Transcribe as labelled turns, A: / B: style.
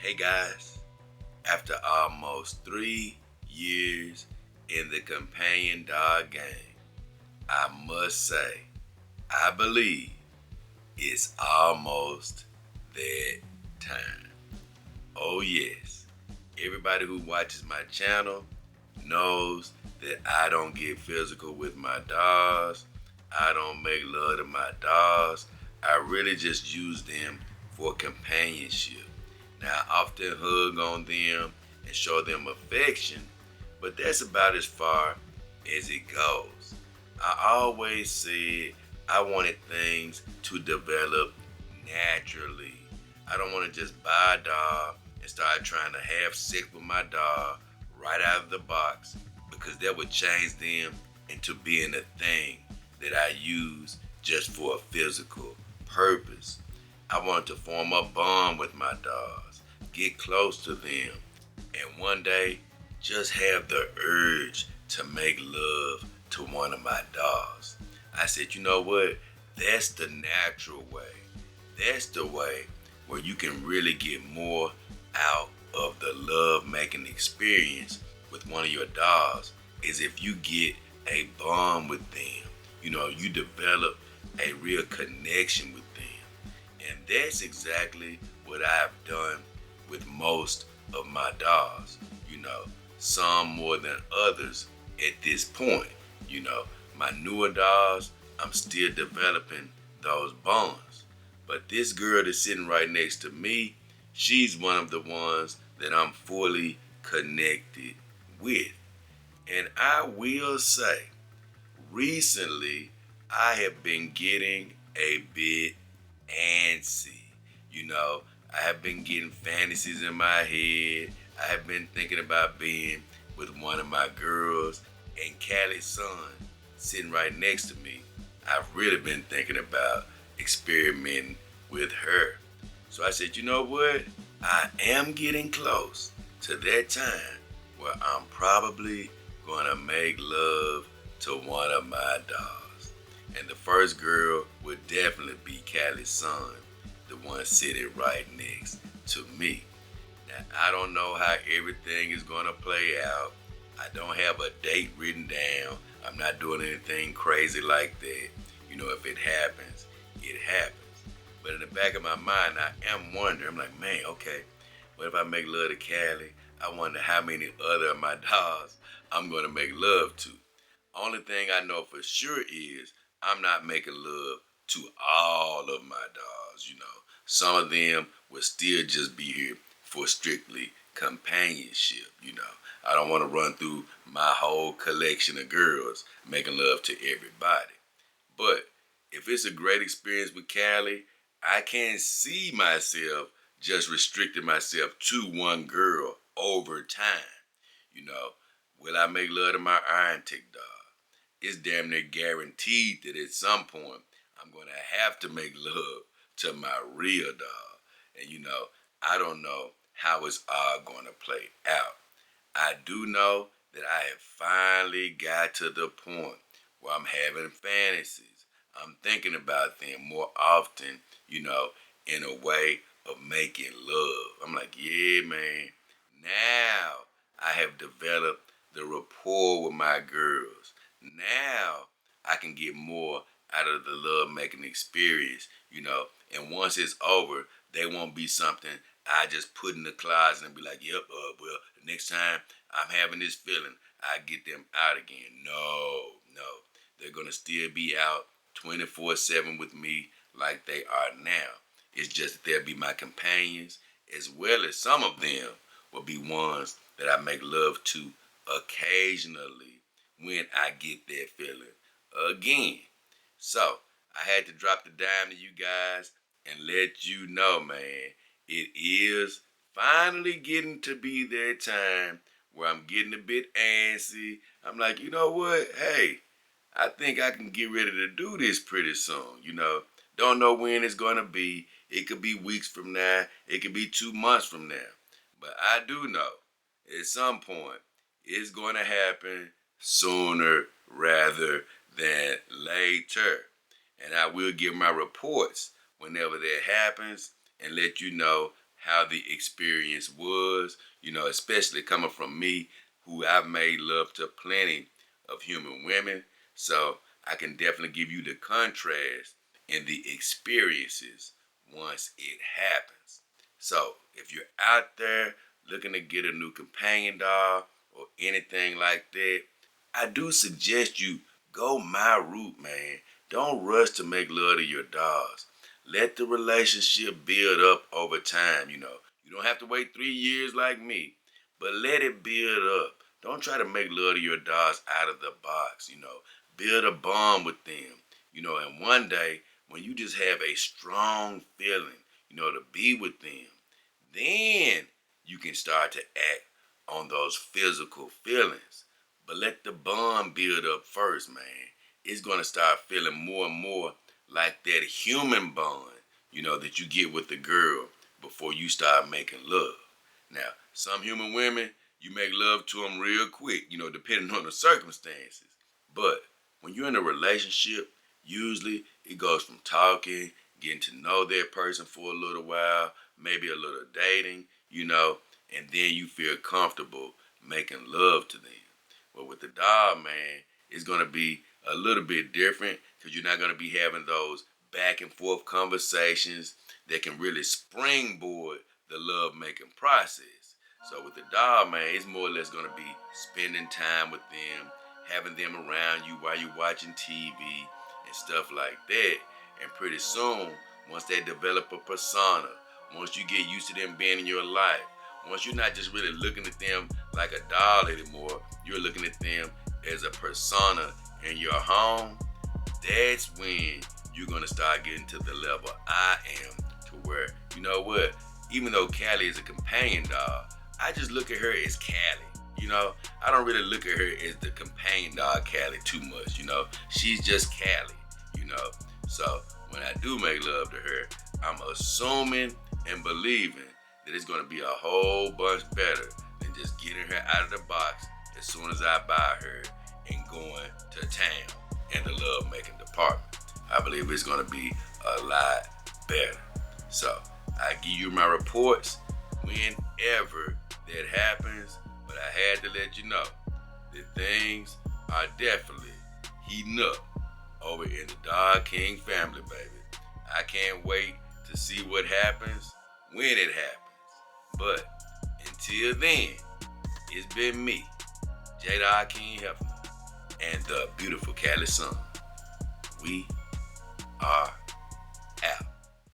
A: Hey guys, after almost 3 years in the companion dog game, I must say, I believe it's almost that time. Oh yes, everybody who watches my channel knows that I don't get physical with my dogs. I don't make love to my dogs. I really just use them for companionship. Now, I often hug on them and show them affection, but that's about as far as it goes. I always said I wanted things to develop naturally. I don't want to just buy a dog and start trying to have sex with my dog right out of the box because that would change them into being a thing that I use just for a physical purpose. I want to form a bond with my dogs, get close to them, and one day just have the urge to make love to one of my dogs. I said, you know what? That's the natural way. That's the way where you can really get more out of the love making experience with one of your dogs is if you get a bond with them. You develop a real connection with them. And that's exactly what I've done with most of my dogs. Some more than others at this point. You know, my newer dogs, I'm still developing those bonds. But this girl that's sitting right next to me, she's one of the ones that I'm fully connected with. And I will say, recently, I have been getting a bit antsy. You know, I have been getting fantasies in my head. I have been thinking about being with one of my girls, and Callie's son sitting right next to me. I've really been thinking about experimenting with her. So I said, you know what? I am getting close to that time where I'm probably going to make love to one of my dogs. And the first girl would definitely be Callie's son, the one sitting right next to me. Now, I don't know how everything is going to play out. I don't have a date written down. I'm not doing anything crazy like that. If it happens, it happens. But in the back of my mind, I am wondering, I'm like, man, okay, what if I make love to Callie? I wonder how many other of my dogs I'm going to make love to. Only thing I know for sure is I'm not making love to all of my dogs. Some of them will still just be here for strictly companionship. I don't want to run through my whole collection of girls making love to everybody. But if it's a great experience with Callie, I can't see myself just restricting myself to one girl over time. You know, will I make love to my iron tick dog? It's damn near guaranteed that at some point I'm going to have to make love to my real dog. And I don't know how it's all going to play out. I do know that I have finally got to the point where I'm having fantasies. I'm thinking about them more often, in a way of making love. I'm like, yeah, man. Now I have developed the rapport with my girls. Now I can get more out of the love making experience. And once it's over, they won't be something I just put in the closet and be like, yep, well, the next time I'm having this feeling, I get them out again. No, no. They're going to still be out 24/7 with me like they are now. It's just that they'll be my companions, as well as some of them will be ones that I make love to occasionally when I get that feeling again. So, I had to drop the dime to you guys and let you know, man, it is finally getting to be that time where I'm getting a bit antsy. I'm like, you know what? Hey, I think I can get ready to do this pretty soon. Don't know when it's going to be. It could be weeks from now. It could be 2 months from now. But I do know at some point it's going to happen sooner rather than later. And I will give my reports whenever that happens and let you know how the experience was, especially coming from me, who I've made love to plenty of human women. So I can definitely give you the contrast in the experiences once it happens. So if you're out there looking to get a new companion dog or anything like that, I do suggest you go my route, man. Don't rush to make love to your dogs. Let the relationship build up over time. You don't have to wait 3 years like me, but let it build up. Don't try to make love to your dogs out of the box. Build a bond with them. And one day, when you just have a strong feeling, to be with them, then you can start to act on those physical feelings. But let the bond build up first, man. It's going to start feeling more and more like that human bond, that you get with the girl before you start making love. Now, some human women, you make love to them real quick, depending on the circumstances. But when you're in a relationship, usually it goes from talking, getting to know that person for a little while, maybe a little dating, and then you feel comfortable making love to them. But with the dog, man, it's going to be a little bit different because you're not going to be having those back and forth conversations that can really springboard the love making process. So with the dog, man, it's more or less going to be spending time with them, having them around you while you're watching TV and stuff like that. And pretty soon, once they develop a persona, once you get used to them being in your life, once you're not just really looking at them like a doll anymore, you're looking at them as a persona in your home, that's when you're going to start getting to the level I am, to where, you know what, even though Callie is a companion dog, I just look at her as Callie. I don't really look at her as the companion dog Callie too much. She's just Callie. So when I do make love to her, I'm assuming and believing that it's going to be a whole bunch better than just getting her out of the box as soon as I buy her and going to town in the love making department. I believe it's going to be a lot better. So I give you my reports whenever that happens, but I had to let you know that things are definitely heating up over in the Dog King family, baby. I can't wait to see what happens when it happens. But until then, it's been me, JayDollKingHefner, and the beautiful Callie son. We are